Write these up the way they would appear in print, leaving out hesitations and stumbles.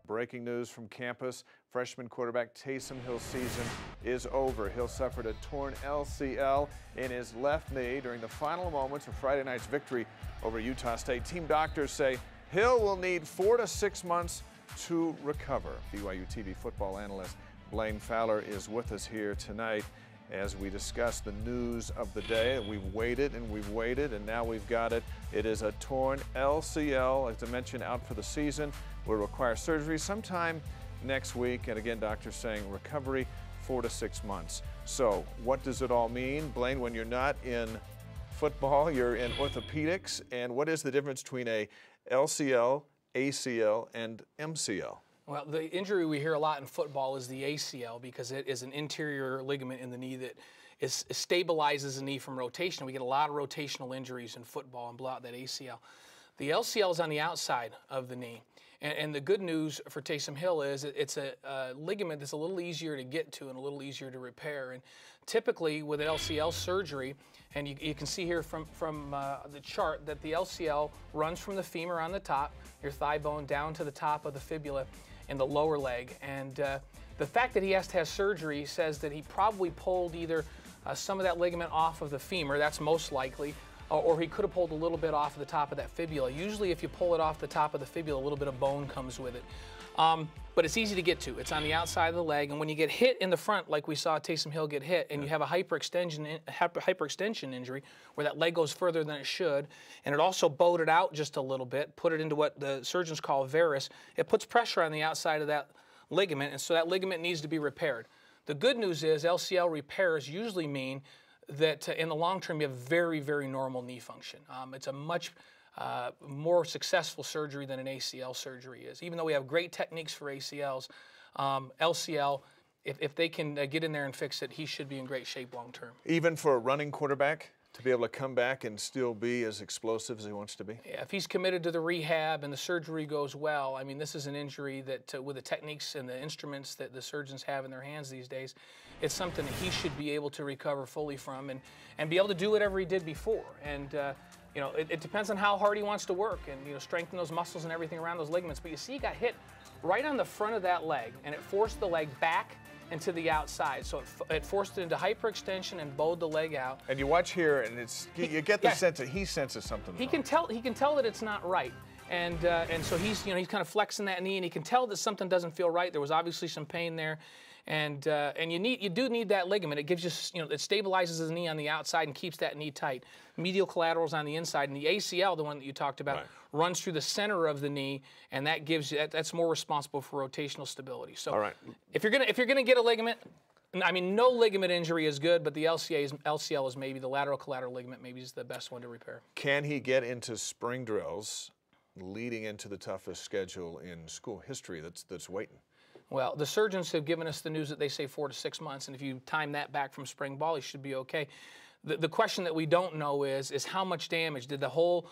Breaking news from campus, freshman quarterback Taysom Hill's season is over. Hill suffered a torn LCL in his left knee during the final moments of Friday night's victory over Utah State. Team doctors say Hill will need 4 to 6 months to recover. BYUtv football analyst Blaine Fowler is with us here tonight as we discuss the news of the day. We've waited and now we've got it. It is a torn LCL, as I mentioned, out for the season. Will require surgery sometime next week. And again, doctors saying recovery 4 to 6 months. So what does it all mean? Blaine, when you're not in football, you're in orthopedics. And what is the difference between a LCL, ACL, and MCL? Well, the injury we hear a lot in football is the ACL because it is an interior ligament in the knee that stabilizes the knee from rotation. We get a lot of rotational injuries in football and blow out that ACL. The LCL is on the outside of the knee. And the good news for Taysom Hill is it's a ligament that's a little easier to get to and a little easier to repair. And typically with LCL surgery, and you can see here from the chart that the LCL runs from the femur on the top, your thigh bone, down to the top of the fibula in the lower leg. And the fact that he has to have surgery says that he probably pulled either some of that ligament off of the femur, that's most likely, or he could have pulled a little bit off of the top of that fibula. Usually if you pull it off the top of the fibula, a little bit of bone comes with it. But it's easy to get to. It's on the outside of the leg, and when you get hit in the front, like we saw Taysom Hill get hit, and you have a hyperextension injury where that leg goes further than it should, and it also bowed it out just a little bit, put it into what the surgeons call varus, it puts pressure on the outside of that ligament, and so that ligament needs to be repaired. The good news is LCL repairs usually mean that in the long term you have very, very normal knee function. It's a much more successful surgery than an ACL surgery is. Even though we have great techniques for ACLs, LCL, if they can get in there and fix it, he should be in great shape long term. Even for a running quarterback to be able to come back and still be as explosive as he wants to be? Yeah, if he's committed to the rehab and the surgery goes well, I mean, this is an injury that with the techniques and the instruments that the surgeons have in their hands these days, it's something that he should be able to recover fully from and be able to do whatever he did before. And you know, it depends on how hard he wants to work and, you know, strengthen those muscles and everything around those ligaments. But you see he got hit right on the front of that leg, and it forced the leg back and to the outside. So it forced it into hyperextension and bowed the leg out. And you watch here, and you get the sense that he senses something wrong. He can tell that it's not right. And so he's kind of flexing that knee, and he can tell that something doesn't feel right. There was obviously some pain there, and you do need that ligament. It gives you, it stabilizes his knee on the outside and keeps that knee tight. Medial collaterals on the inside, and the ACL, the one that you talked about, runs through the center of the knee, and that gives you that's more responsible for rotational stability. So if you're gonna get a ligament, I mean, no ligament injury is good, but the LCL is maybe the lateral collateral ligament maybe is the best one to repair. Can he get into spring drills leading into the toughest schedule in school history that's waiting? Well, the surgeons have given us the news that they say 4 to 6 months, and if you time that back from spring ball, he should be okay. The question that we don't know is how much damage. Did the whole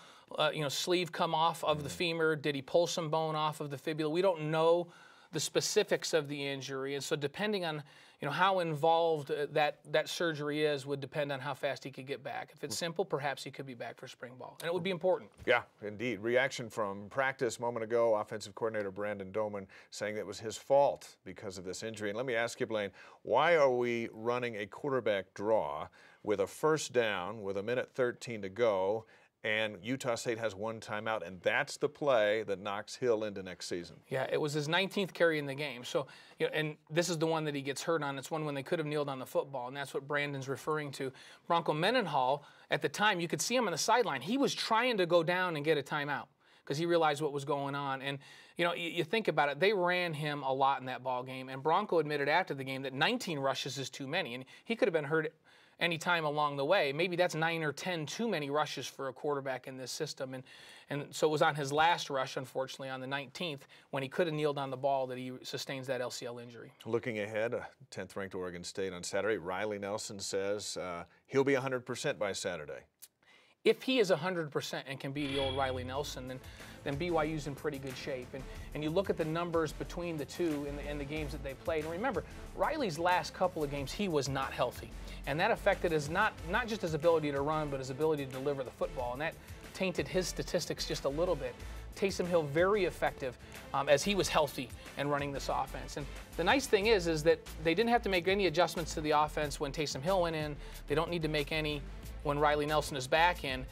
sleeve come off of the femur? Did he pull some bone off of the fibula? We don't know the specifics of the injury, and so depending on how involved that surgery is would depend on how fast he could get back. If it's simple, perhaps he could be back for spring ball, and it would be important. Yeah, indeed. Reaction from practice a moment ago, offensive coordinator Brandon Doman saying it was his fault because of this injury. And let me ask you, Blaine, why are we running a quarterback draw with a first down with 1:13 to go, and Utah State has one timeout, and that's the play that knocks Hill into next season? Yeah, it was his 19th carry in the game. So, and this is the one that he gets hurt on. It's one when they could have kneeled on the football, and that's what Brandon's referring to. Bronco Mendenhall, at the time, you could see him on the sideline. He was trying to go down and get a timeout because he realized what was going on. And, you think about it, they ran him a lot in that ball game, and Bronco admitted after the game that 19 rushes is too many, and he could have been hurt any time along the way. Maybe that's 9 or 10 too many rushes for a quarterback in this system. And so it was on his last rush, unfortunately, on the 19th, when he could have kneeled on the ball, that he sustains that LCL injury. Looking ahead, 10th ranked Oregon State on Saturday, Riley Nelson says he'll be 100% by Saturday. If he is 100% and can be the old Riley Nelson, then BYU's in pretty good shape. And you look at the numbers between the two in the games that they played. And remember, Riley's last couple of games, he was not healthy. And that affected his not just his ability to run, but his ability to deliver the football. And tainted his statistics just a little bit. Taysom Hill very effective as he was healthy and running this offense. And the nice thing is that they didn't have to make any adjustments to the offense when Taysom Hill went in. They don't need to make any when Riley Nelson is back in.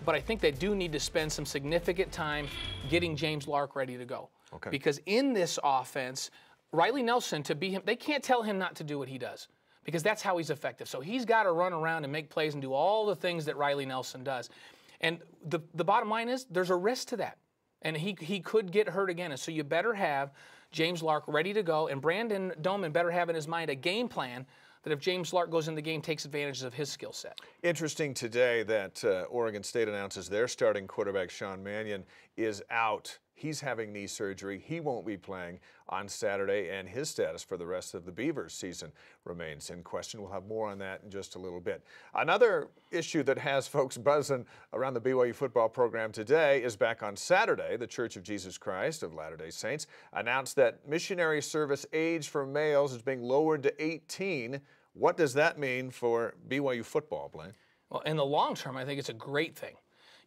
But I think they do need to spend some significant time getting James Lark ready to go. Okay. Because in this offense, Riley Nelson, to be him, they can't tell him not to do what he does, because that's how he's effective. So he's got to run around and make plays and do all the things that Riley Nelson does. And the bottom line is there's a risk to that. And he could get hurt again. And so you better have James Lark ready to go. And Brandon Doman better have in his mind a game plan that if James Lark goes in the game, takes advantage of his skill set. Interesting today that Oregon State announces their starting quarterback, Sean Mannion, is out. He's having knee surgery. He won't be playing on Saturday, and his status for the rest of the Beavers season remains in question. We'll have more on that in just a little bit. Another issue that has folks buzzing around the BYU football program today is back on Saturday. The Church of Jesus Christ of Latter-day Saints announced that missionary service age for males is being lowered to 18. What does that mean for BYU football, Blaine? Well, in the long term, I think it's a great thing.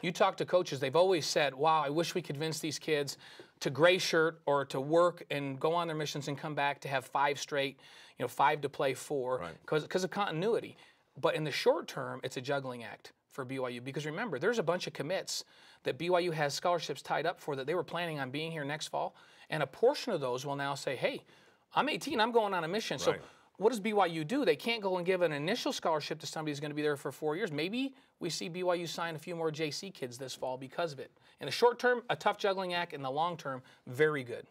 You talk to coaches, they've always said, wow, I wish we could convince these kids to gray shirt or to work and go on their missions and come back to have 5 straight, 5 to play 4, because of continuity. But in the short term, it's a juggling act for BYU, because remember, there's a bunch of commits that BYU has scholarships tied up for that they were planning on being here next fall, and a portion of those will now say, hey, I'm 18, I'm going on a mission. So what does BYU do? They can't go and give an initial scholarship to somebody who's going to be there for 4 years. Maybe we see BYU sign a few more JC kids this fall because of it. In the short term, a tough juggling act. In the long term, very good.